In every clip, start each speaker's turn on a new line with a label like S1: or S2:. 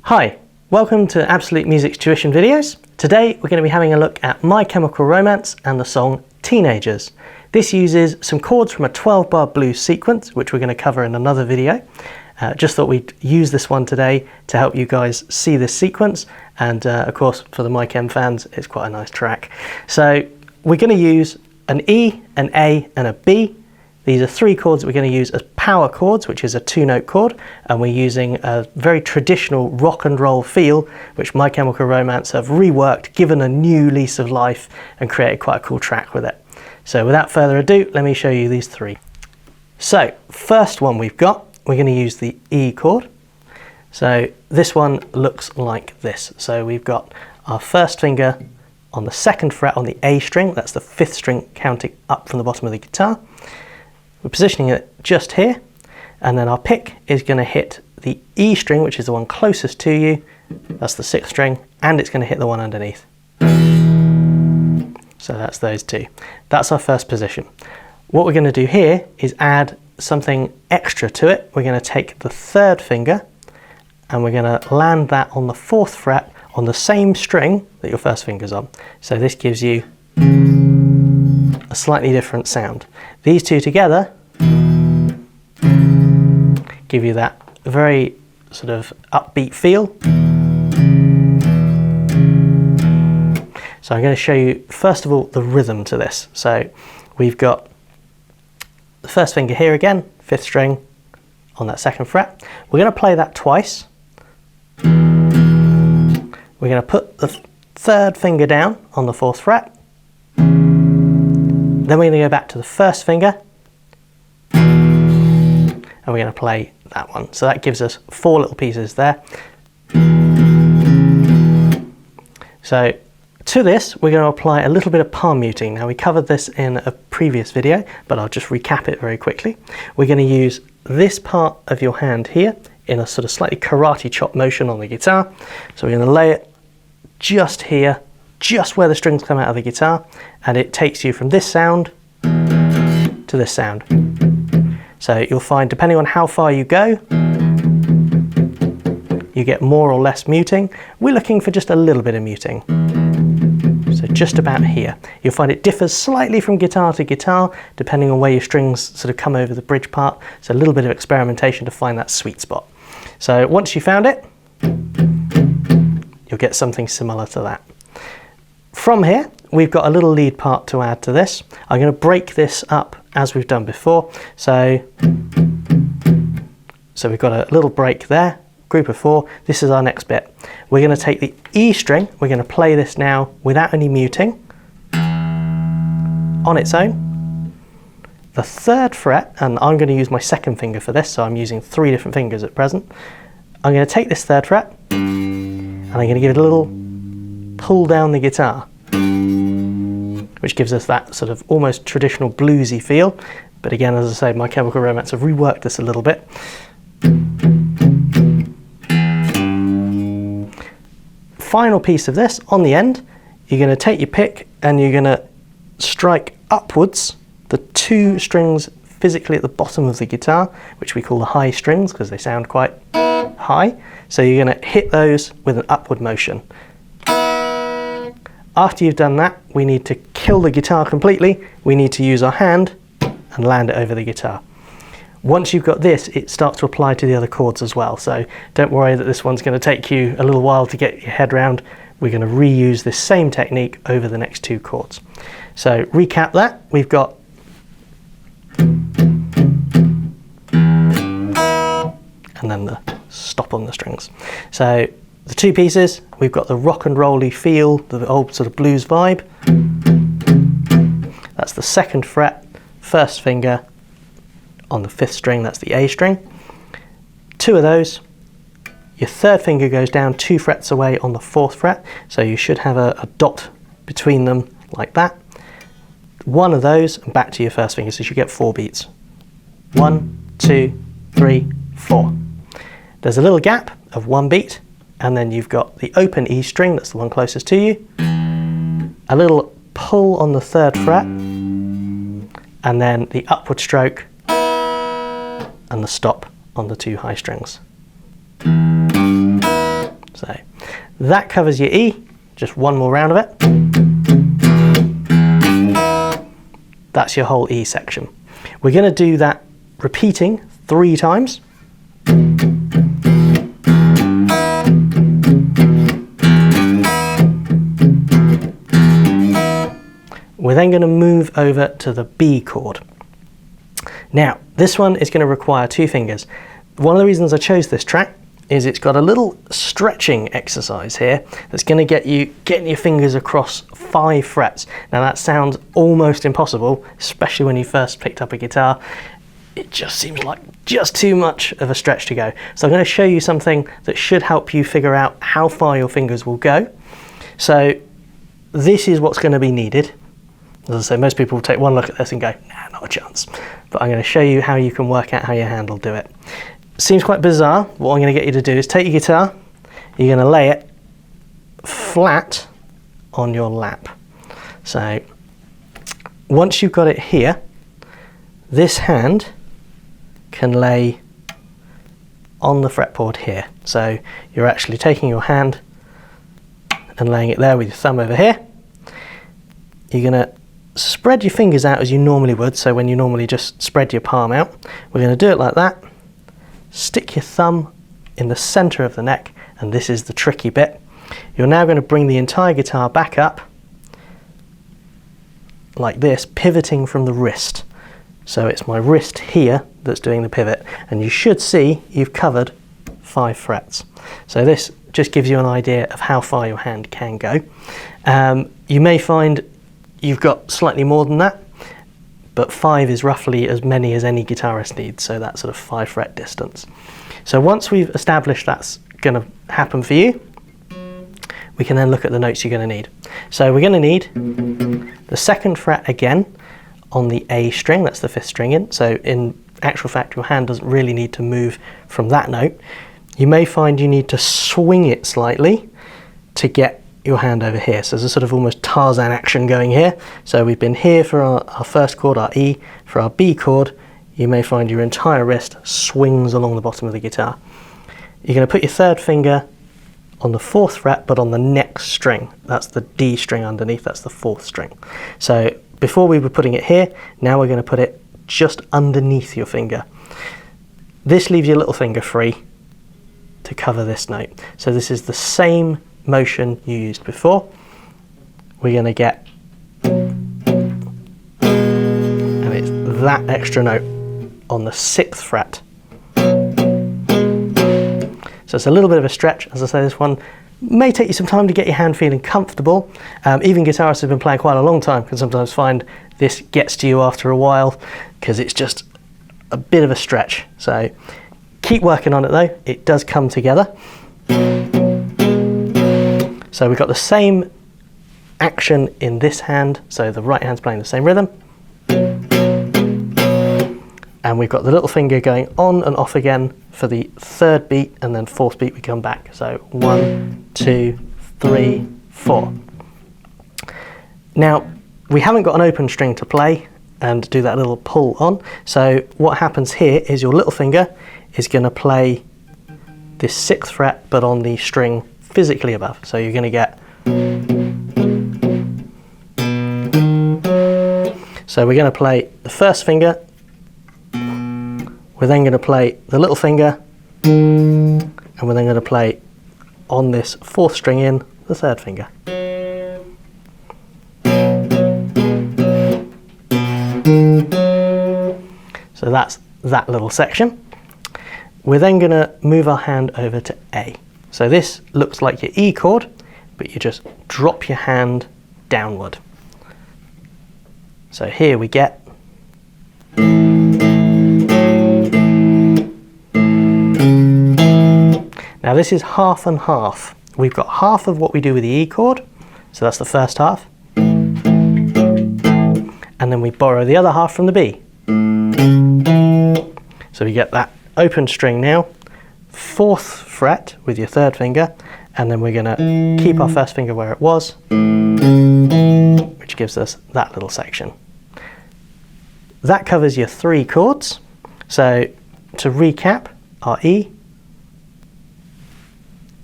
S1: Hi, welcome to Absolute Music's tuition videos. Today we're going to be having a look at My Chemical Romance and the song Teenagers. This uses some chords from a 12-bar blues sequence, which we're going to cover in another video. Just thought we'd use this one today to help you guys see this sequence, and of course for the My Chem fans it's quite a nice track. So we're going to use an E, an A and a B. These are three chords that we're going to use as power chords, which is a two-note chord, and we're using a very traditional rock and roll feel, which My Chemical Romance have reworked, given a new lease of life, and created quite a cool track with it. So without further ado, let me show you these three. So first one we're going to use the E chord. So this one looks like this. So we've got our first finger on the second fret on the A string, that's the fifth string counting up from the bottom of the guitar. We're positioning it just here, and then our pick is going to hit the E string, which is the one closest to you, that's the sixth string, and it's going to hit the one underneath. So that's those two. That's our first position. What we're going to do here is add something extra to it. We're going to take the third finger and we're going to land that on the fourth fret on the same string that your first finger's on. So this gives you a slightly different sound. These two together give you that very sort of upbeat feel. So I'm going to show you first of all the rhythm to this. So we've got the first finger here again, fifth string on that second fret. We're going to play that twice. We're going to put the third finger down on the fourth fret. Then we're going to go back to the first finger and we're going to play that one. So that gives us four little pieces there. So to this we're going to apply a little bit of permuting. Now we covered this in a previous video, but I'll just recap it very quickly. We're going to use this part of your hand here in a sort of slightly karate chop motion on the guitar. So we're going to lay it just here, just where the strings come out of the guitar, and it takes you from this sound to this sound. So you'll find, depending on how far you go, you get more or less muting. We're looking for just a little bit of muting. So just about here. You'll find it differs slightly from guitar to guitar, depending on where your strings sort of come over the bridge part. So a little bit of experimentation to find that sweet spot. So once you found it, you'll get something similar to that. From here, we've got a little lead part to add to this. I'm going to break this up as we've done before. So we've got a little break there, group of four. This is our next bit. We're going to take the E string, we're going to play this now without any muting, on its own. The third fret, and I'm going to use my second finger for this, so I'm using three different fingers at present. I'm going to take this third fret, and I'm going to give it a little pull down the guitar, which gives us that sort of almost traditional bluesy feel. But again, as I say, My Chemical Romance have reworked this a little bit. Final piece of this, on the end, you're going to take your pick and you're going to strike upwards the two strings physically at the bottom of the guitar, which we call the high strings because they sound quite high. So you're going to hit those with an upward motion. After you've done that, we need to kill the guitar completely. We need to use our hand and land it over the guitar. Once you've got this, it starts to apply to the other chords as well. So don't worry that this one's going to take you a little while to get your head around. We're going to reuse this same technique over the next two chords. So recap that. We've got and then the stop on the strings. So the two pieces, we've got the rock and rolly feel, the old sort of blues vibe. That's the second fret, first finger on the fifth string, that's the A string. Two of those. Your third finger goes down 2 frets away on the fourth fret, so you should have a dot between them like that. One of those and back to your first finger, so you should get 4 beats. 1, 2, 3, 4. There's a little gap of 1 beat, and then you've got the open E string, that's the one closest to you, a little pull on the third fret, and then the upward stroke and the stop on the 2 high strings. So that covers your E, just one more round of it. That's your whole E section. We're going to do that repeating 3 times. We're then going to move over to the B chord. Now, this one is going to require 2 fingers. One of the reasons I chose this track is it's got a little stretching exercise here that's going to get you getting your fingers across 5 frets. Now that sounds almost impossible, especially when you first picked up a guitar. It just seems like just too much of a stretch to go. So I'm going to show you something that should help you figure out how far your fingers will go. So this is what's going to be needed. As I say, most people will take one look at this and go, nah, not a chance. But I'm going to show you how you can work out how your hand will do it. Seems quite bizarre. What I'm going to get you to do is take your guitar, you're going to lay it flat on your lap. So once you've got it here, this hand can lay on the fretboard here. So you're actually taking your hand and laying it there with your thumb over here. You're going to spread your fingers out as you normally would, so when you normally just spread your palm out. We're going to do it like that. Stick your thumb in the center of the neck, and this is the tricky bit. You're now going to bring the entire guitar back up like this, pivoting from the wrist. So it's my wrist here that's doing the pivot, and you should see you've covered 5 frets. So this just gives you an idea of how far your hand can go. You may find you've got slightly more than that, but 5 is roughly as many as any guitarist needs, so that sort of 5 fret distance. So once we've established that's going to happen for you, we can then look at the notes you're going to need. So we're going to need the 2nd fret again on the A string, that's the 5th string in. So in actual fact, your hand doesn't really need to move from that note. You may find you need to swing it slightly to get your hand over here. So there's a sort of almost Tarzan action going here. So we've been here for our first chord, our E. For our B chord, you may find your entire wrist swings along the bottom of the guitar. You're going to put your 3rd finger on the 4th fret, but on the next string. That's the D string underneath, that's the 4th string. So before we were putting it here, now we're going to put it just underneath your finger. This leaves your little finger free to cover this note. So this is the same motion you used before. We're going to get, and it's that extra note on the 6th fret. So it's a little bit of a stretch. As I say, this one may take you some time to get your hand feeling comfortable. Even guitarists who've been playing quite a long time can sometimes find this gets to you after a while because it's just a bit of a stretch. So keep working on it though, it does come together. So we've got the same action in this hand, so the right hand's playing the same rhythm. And we've got the little finger going on and off again for the 3rd beat, and then 4th beat we come back. So 1, 2, 3, 4. Now, we haven't got an open string to play and do that little pull on. So what happens here is your little finger is going to play this 6th fret, but on the string physically above. So you're going to get, so we're going to play the 1st finger, we're then going to play the little finger, and we're then going to play on this 4th string in the 3rd finger. So that's that little section. We're then going to move our hand over to A. So this looks like your E chord, but you just drop your hand downward. So here we get, now this is half and half. We've got half of what we do with the E chord, so that's the first half, and then we borrow the other half from the B. So we get that open string now, 4th fret with your 3rd finger, and then we're going to keep our 1st finger where it was, which gives us that little section. That covers your 3 chords. So to recap, our E,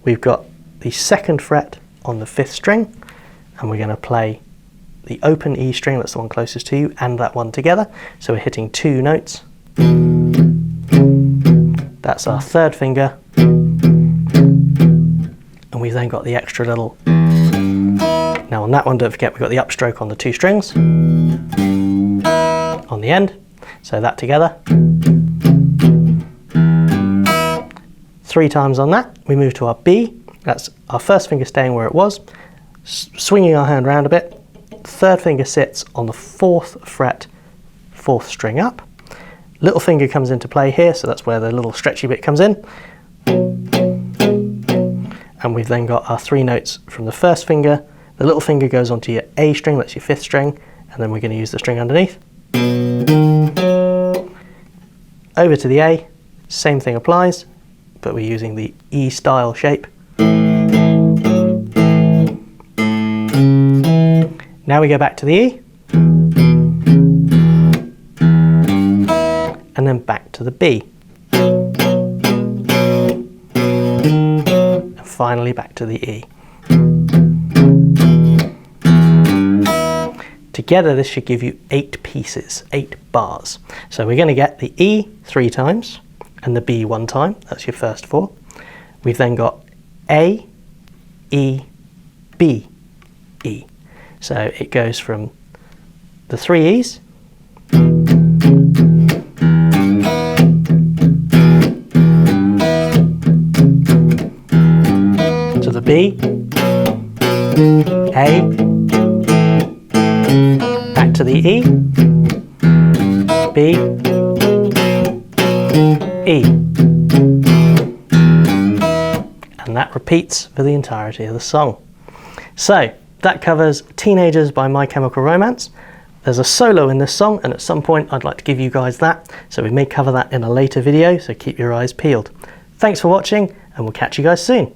S1: we've got the 2nd fret on the 5th string, and we're going to play the open E string, that's the one closest to you, and that one together. So we're hitting 2 notes. That's our 3rd finger. And we've then got the extra little... Now on that one, don't forget we've got the upstroke on the 2 strings on the end. So that together. 3 times on that. We move to our B. That's our 1st finger staying where it was, swinging our hand around a bit. 3rd finger sits on the 4th fret, 4th string up. Little finger comes into play here, so that's where the little stretchy bit comes in. And we've then got our 3 notes from the 1st finger. The little finger goes onto your A string, that's your 5th string, and then we're going to use the string underneath. Over to the A, same thing applies, but we're using the E style shape. Now we go back to the E, and then back to the B, and finally back to the E. Together this should give you 8 pieces, 8 bars. So we're going to get the E 3 times and the B 1 time, that's your first 4. We've then got A, E, B, E. So it goes from the 3 E's to the B, A, back to the E, B, E. And that repeats for the entirety of the song. So that covers Teenagers by My Chemical Romance. There's a solo in this song, and at some point I'd like to give you guys that, so we may cover that in a later video, so keep your eyes peeled. Thanks for watching, and we'll catch you guys soon.